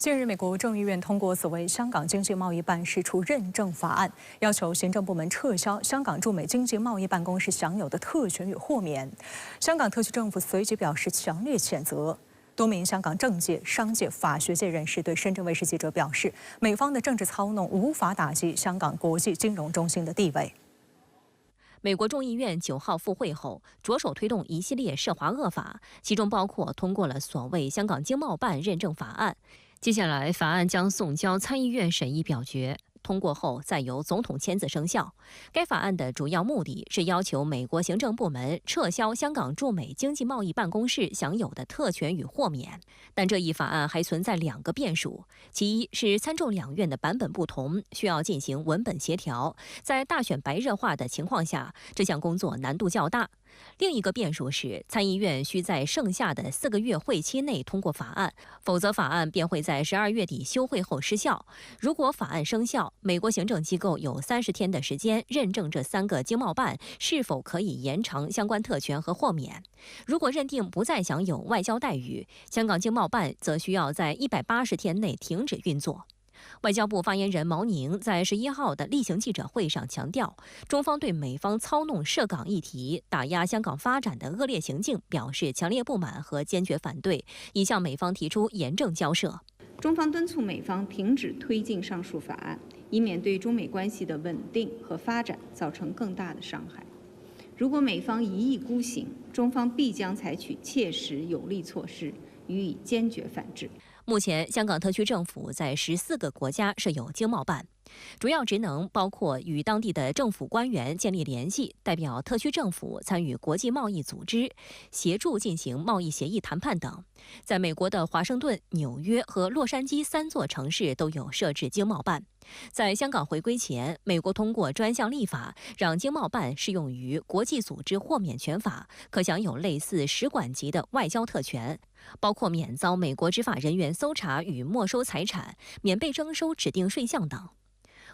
近日，美国众议院通过所谓香港经济贸易办事处认证法案，要求行政部门撤销香港驻美经济贸易办公室享有的特权与豁免。香港特区政府随即表示强烈谴责。多名香港政界、商界、法学界人士对深圳卫视记者表示，美方的政治操弄无法打击香港国际金融中心的地位。 美国众议院9号复会后，着手推动一系列涉华恶法，其中包括通过了所谓香港经贸办认证法案。接下来，法案将送交参议院审议表决，通过后再由总统签字生效。该法案的主要目的是要求美国行政部门撤销香港驻美经济贸易办公室享有的特权与豁免。但这一法案还存在2个变数，其一是参众两院的版本不同，需要进行文本协调，在大选白热化的情况下，这项工作难度较大。 另一个变数是，参议院需在剩下的4个月会期内通过法案，否则法案便会在12月底休会后失效。如果法案生效，美国行政机构有30天的时间认证这3个经贸办是否可以延长相关特权和豁免。如果认定不再享有外交待遇，香港经贸办则需要在180天内停止运作。 外交部发言人毛宁在11号的例行记者会上强调，中方对美方操弄涉港议题、打压香港发展的恶劣行径表示强烈不满和坚决反对，已向美方提出严正交涉。中方敦促美方停止推进上述法案，以免对中美关系的稳定和发展造成更大的伤害。如果美方一意孤行，中方必将采取切实有力措施，予以坚决反制。 目前，香港特区政府在14个国家设有经贸办，主要职能包括与当地的政府官员建立联系，代表特区政府参与国际贸易组织，协助进行贸易协议谈判等。在美国的华盛顿、纽约和洛杉矶3座城市都有设置经贸办。 在香港回归前，美国通过专项立法，让经贸办适用于国际组织豁免权法，可享有类似使馆级的外交特权，包括免遭美国执法人员搜查与没收财产、免被征收指定税项等。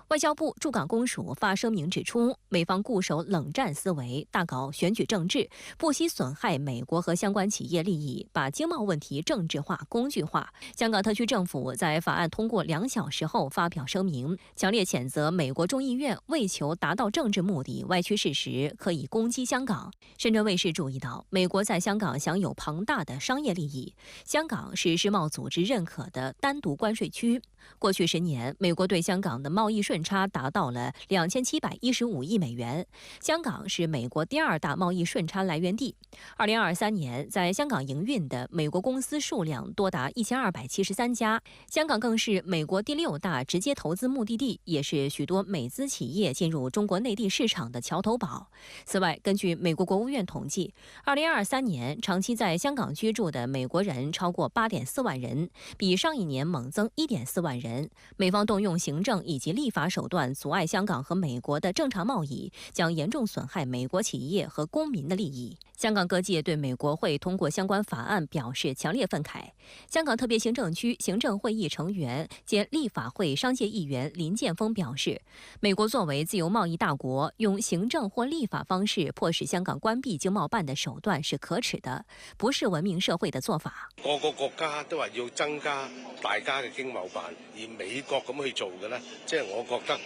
外交部驻港公署发声明指出，美方固守冷战思维，大搞选举政治，不惜损害美国和相关企业利益，把经贸问题政治化、工具化。香港特区政府在法案通过2小时后发表声明，强烈谴责美国众议院为求达到政治目的，歪曲事实，刻意攻击香港。深圳卫视注意到，美国在香港享有庞大的商业利益，香港是世贸组织认可的单独关税区。 过去10年，美国对香港的贸易顺差达到了2715亿美元，香港是美国第2大贸易顺差来源地。2023年，在香港营运的美国公司数量多达1273家，香港更是美国第6大直接投资目的地，也是许多美资企业进入中国内地市场的桥头堡。此外，根据美国国务院统计，2023年长期在香港居住的美国人超过8.4万人，比上一年猛增1.4万人。 美方动用行政以及立法手段阻碍香港和美国的正常贸易，将严重损害美国企业和公民的利益。香港各界对美国会通过相关法案表示强烈愤慨。香港特别行政区行政会议成员兼立法会商界议员林健锋表示，美国作为自由贸易大国，用行政或立法方式迫使香港關閉經貿辦的手段是可恥的，不是文明社會的做法。個個國家都話要增加大家嘅經貿辦，而美國咁去做嘅呢，我覺得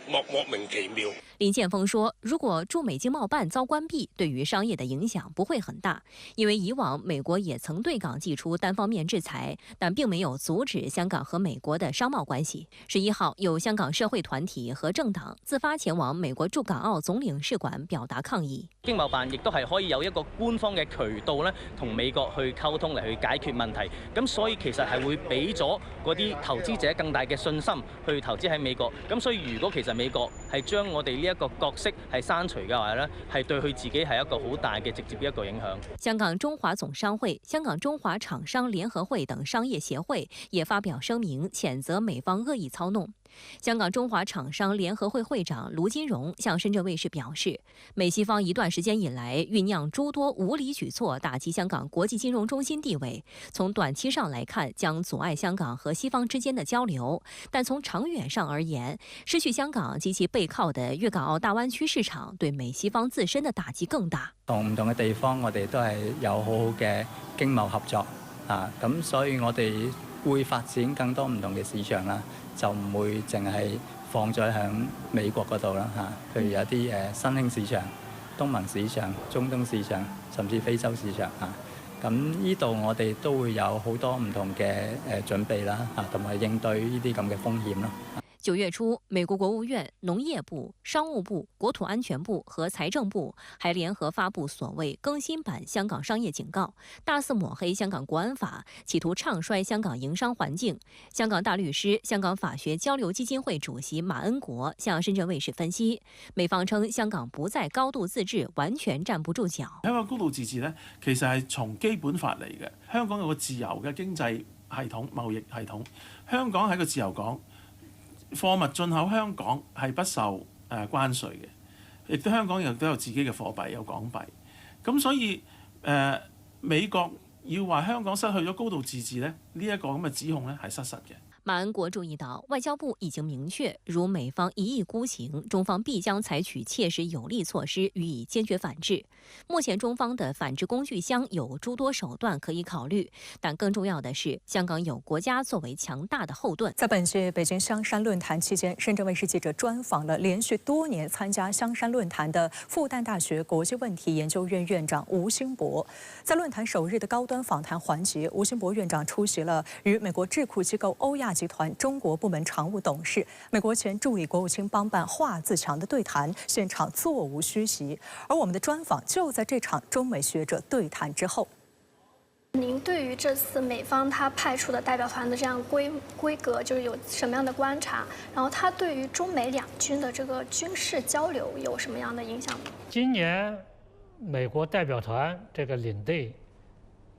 莫名其妙。林健鋒說，如果駐美經貿辦遭關閉，對於商業的影響不會很大，因為以往美國也曾對港祭出單方面制裁，但並沒有阻止香港和美國的商貿關係。11號，有香港社會團體和政黨自發前往美國駐港澳總領事館表達抗議。經貿辦亦都係可以有一個官方嘅渠道咧，同美國去溝通嚟去解決問題。咁所以其實係會俾咗嗰啲投資者更大嘅信心去投資喺美國。咁所以如果其實美國係將我哋呢一個角色係刪除嘅話咧，係對佢自己係一個好大嘅直接一個影響。香港中華總商會、香港中華廠商聯合會等商業協會也發表聲明，譴責美方惡意操弄。香港中華廠商聯合會會長盧金榮向深圳衛視表示，美西方一段時間以來醞釀諸多無理舉措，打擊香港國際金融中心地位。從短期上來看，將阻礙香港和西方之間的交流；但從長遠上而言，失去香港及其背靠的粵港澳大灣區市場，對美西方自身的打擊更大。同唔同嘅地方，我哋都係有好好嘅經貿合作啊，咁所以我哋會發展更多唔同嘅市場啦，就唔會淨係放咗喺美國嗰度啦嚇。譬如有啲新興市場、東盟市場、中東市場，甚至非洲市場嚇。咁呢度我哋都會有好多唔同嘅準備啦嚇，同埋應對呢啲咁嘅風險啦。9月初，美国国务院、农业部、商务部、国土安全部和财政部还联合发布所谓更新版香港商业警告，大肆抹黑香港国安法，企图唱衰香港营商环境。香港大律师、香港法学交流基金会主席馬恩國向深圳衛視分析，美方稱香港不再高度自治，完全站不住腳。香港高度自治呢，其實係從基本法嚟嘅。香港有個自由嘅經濟系統、貿易系統，香港係個自由港。貨物進口香港係不受關稅嘅，亦都香港亦都有自己嘅貨幣，有港幣。咁所以美國要話香港失去咗高度自治呢，呢一個咁嘅指控呢係失實嘅。馬恩國注意到，外交部已經明確，如美方一意孤行，中方必將採取切實有力措施予以堅決反制。目前中方的反制工具箱有諸多手段可以考慮，但更重要的是，香港有國家作為強大的後盾。在本屆北京香山論壇期間，深圳衛視記者專訪了連續多年參加香山論壇的復旦大學國際問題研究院院長吳興博。在論壇首日的高端訪談環節，吳興博院長出席了與美國智庫機構歐亞集團中國部門常務董事、美國前助理國務卿邦辦華自強的對談，現場座無虛席。而我們的專訪就在這場中美學者對談之後。您對於這次美方他派出的代表團的這樣規格，就是有什麼樣的觀察？然後他對於中美兩軍的這個軍事交流有什麼樣的影響？今年美國代表團這個領隊，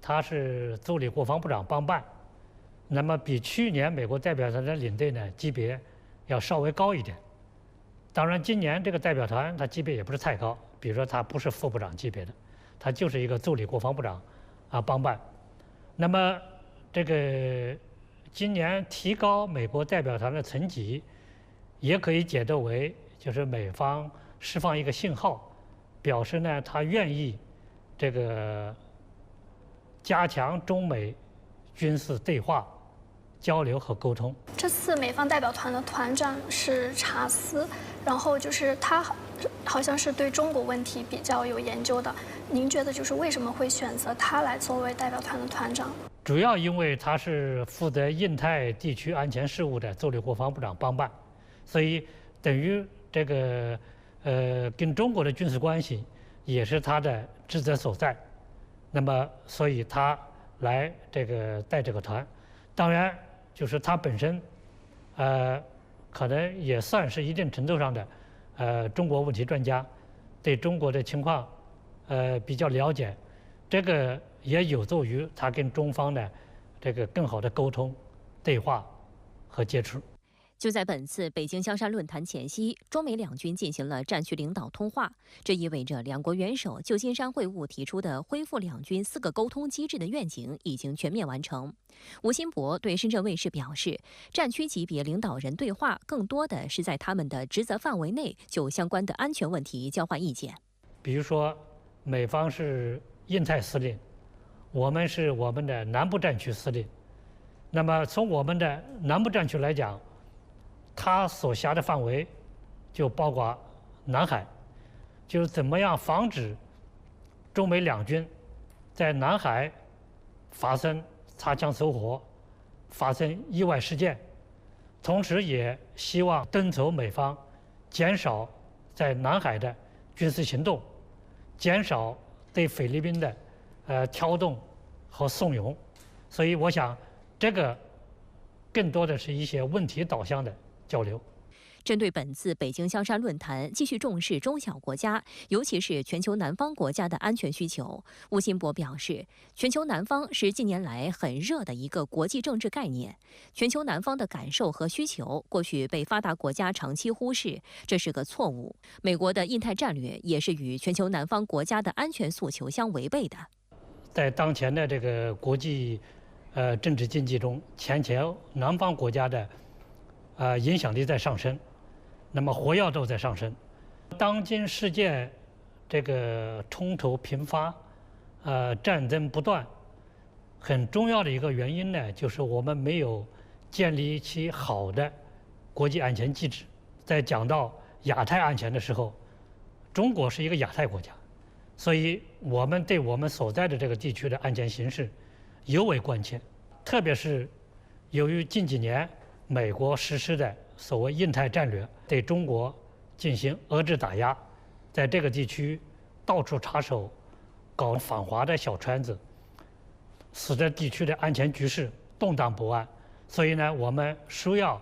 他是助理國防部長邦辦。那麼比去年美國代表團的領隊呢級別要稍微高一點。當然，今年這個代表團他級別也不是太高，比如說他不是副部長級別的，他就是一個助理國防部長邦辦。那麼這個今年提高美國代表團的層級，也可以解讀為就是美方釋放一個信號，表示呢他願意這個加強中美軍事對話交流和溝通。這次美方代表團的團長是查斯，然後就是他好像是對中國問題比較有研究的。您覺得就是為什麼會選擇他來作為代表團的團長？主要因為他是負責印太地區安全事務的助理國防部長邦辦，所以等於這個跟中國的軍事關係也是他的職責所在。那麼所以他來這個帶這個團，當然就是他本身，可能也算是一定程度上的中國問題專家，對中國的情況比較了解，這個也有助於他跟中方的這個更好的溝通、對話和接觸。就在本次北京香山論壇前夕，中美兩軍進行了戰區領導通話，這意味着兩國元首舊金山會晤提出的恢復兩軍4個溝通機制的願景已經全面完成。吳興博對深圳衛視表示，戰區級別領導人對話更多的是在他們的職責範圍內就相關的安全問題交換意見。比如說，美方是印太司令，我們是我們的南部戰區司令。那麼從我們的南部戰區來講，他所轄的範圍就包括南海，就是怎麼樣防止中美兩軍在南海發生擦槍走火、發生意外事件，同時也希望敦促美方減少在南海的軍事行動，減少對菲律賓的挑動和慫恿。所以我想這個更多的是一些問題導向的交流。針對本次北京香山論壇繼續重視中小國家，尤其是全球南方國家的安全需求，吳興博表示，全球南方是近年來很熱的一個國際政治概念。全球南方的感受和需求過去被發達國家長期忽視，這是個錯誤。美國的印太戰略也是與全球南方國家的安全訴求相違背的。在當前的這個國際政治經濟中，全球南方國家的影響力在上升，那麼活躍度在上升。當今世界這個衝突頻發，戰爭不斷，很重要的一个原因呢，就是我们没有建立起好的国际安全机制。在讲到亚太安全的时候，中国是一个亚太国家，所以我们对我们所在的这个地区的安全形势尤为关切。特别是由于近几年美国实施的所谓印太战略，对中国进行遏制打压，在这个地区到处插手，搞反华的小圈子，使得地区的安全局势动荡不安。所以呢，我们需要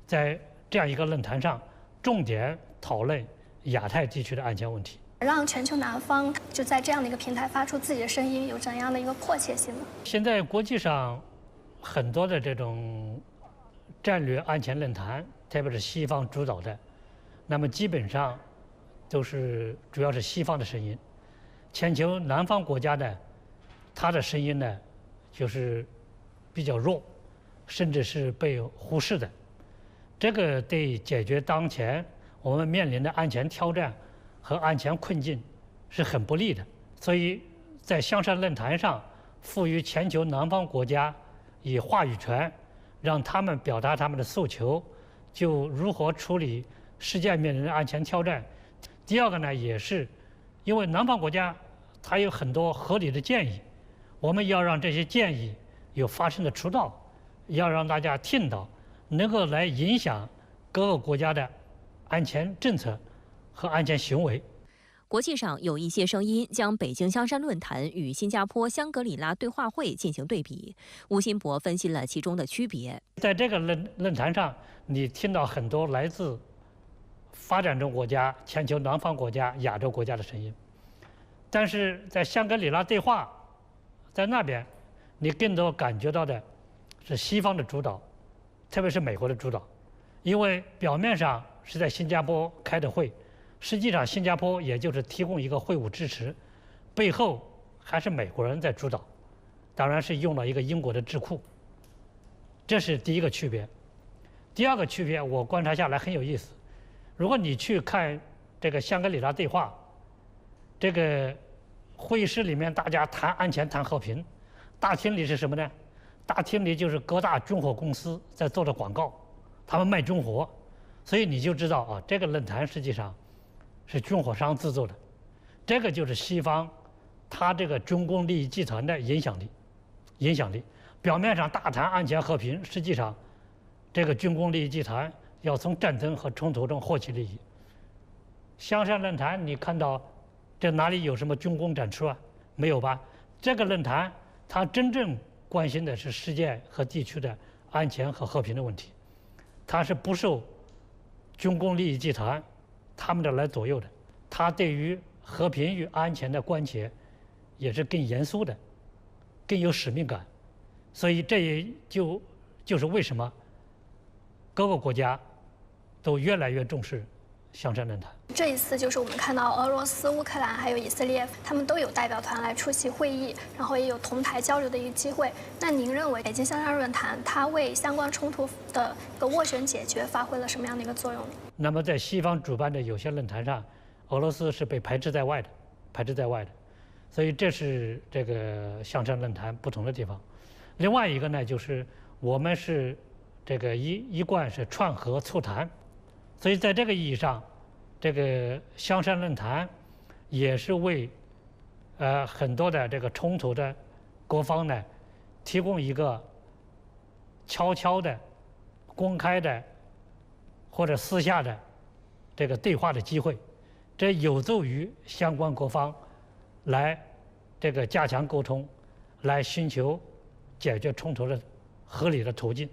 在这样一个论坛上重点讨论亚太地区的安全问题，让全球南方就在这样的一个平台发出自己的声音，有怎样的一个迫切性呢？现在国际上很多的这种战略安全论坛，特别是西方主导的，那么基本上都是主要是西方的声音。全球南方国家呢，它的声音呢就是比较弱，甚至是被忽视的。这个对解决当前我们面临的安全挑战和安全困境是很不利的。所以在香山论坛上，赋予全球南方国家以话语权，让他们表达他们的诉求，就如何处理世界面临的安全挑战。第二个呢，也是因为南方国家它有很多合理的建议，我们要让这些建议有发声的渠道，要让大家听到，能够来影响各个国家的安全政策和安全行为。国际上有一些声音将北京香山论坛与新加坡香格里拉对话会进行对比，吴新博分析了其中的区别。在这个论坛上，你听到很多来自发展中国家、全球南方国家、亚洲国家的声音，但是在香格里拉对话，在那边，你更多感觉到的是西方的主导，特别是美国的主导，因为表面上是在新加坡开的会，实际上新加坡也就是提供一个会务支持，背后还是美国人在主导，当然是用了一个英国的智库。这是第一个区别。第二个区别，我观察下来很有意思。如果你去看这个香格里拉对话，这个会议室里面大家谈安全、谈和平，大厅里是什么呢？大厅里就是各大军火公司在做的广告，他们卖军火，所以你就知道啊，这个论坛实际上是军火商制作的。这个就是西方他这个军工利益集团的影响力。表面上大谈安全和平，实际上这个军工利益集团要从战争和冲突中获取利益。香山论坛你看到这哪里有什么军工展出啊？没有吧？这个论坛它真正关心的是世界和地区的安全和和平的问题，它是不受军工利益集团他们的来左右的。它对于和平与安全的关切也是更严肃的，更有使命感。所以这也就是为什么各个国家都越来越重视香山论坛。这一次就是我们看到俄罗斯、乌克兰还有以色列，他们都有代表团来出席会议，然后也有同台交流的一个机会。那您认为北京香山论坛它为相关冲突的一个斡旋解决发挥了什么样的一个作用？那么在西方主办的有些论坛上，俄罗斯是被排斥在外的，所以这是这个香山论坛不同的地方。另外一个呢，就是我们是这个一贯是串和促谈，所以在这个意义上，这个香山论坛也是为很多的这个冲突的各方呢提供一个悄悄的、公开的或者私下的这个对话的机会，这有助于相关各方来这个加强沟通，来寻求解决冲突的合理的途径。